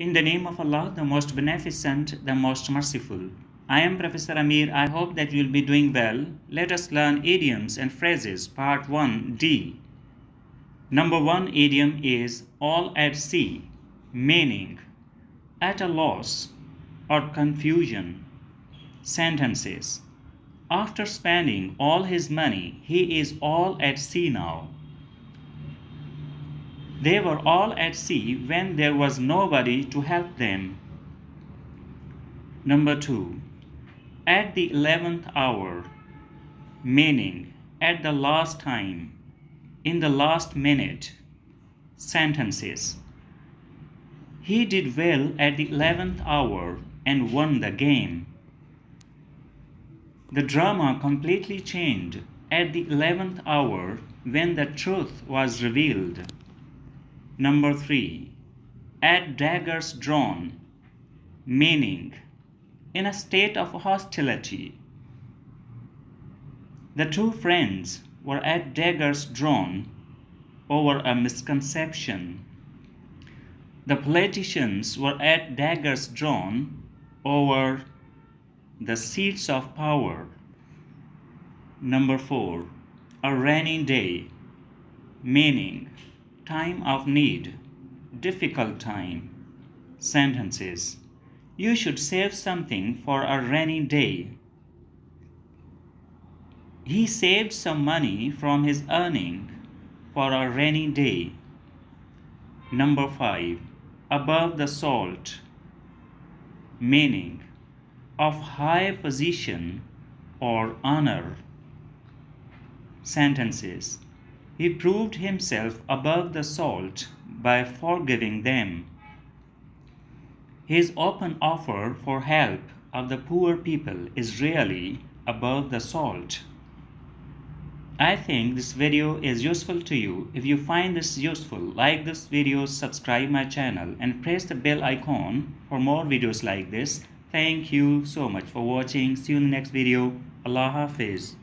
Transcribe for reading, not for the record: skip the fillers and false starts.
In the name of Allah, the most beneficent, the most merciful. I am Professor Ameer. I hope that you will be doing well. Let us learn idioms and phrases, part 1D. Number 1 idiom is all at sea, meaning at a loss or confusion. Sentences. After spending all his money, he is all at sea now. They were all at sea when there was nobody to help them. Number 2. At the 11th hour, meaning at the last time, in the last minute. Sentences. He did well at the 11th hour and won the game. The drama completely changed at the 11th hour when the truth was revealed. Number 3. At daggers drawn, meaning in a state of hostility. The two friends were at daggers drawn over a misconception. The politicians were at daggers drawn over the seats of power. Number 4. A rainy day, meaning time of need, difficult time. Sentences. You should save something for a rainy day. He saved some money from his earning for a rainy day. Number 5. Above the salt, meaning of high position or honor. Sentences. He proved himself above the salt by forgiving them. His open offer for help of the poor people is really above the salt. I think this video is useful to you. If you find this useful, like this video, subscribe my channel and press the bell icon for more videos like this. Thank you so much for watching. See you in the next video. Allah Hafiz.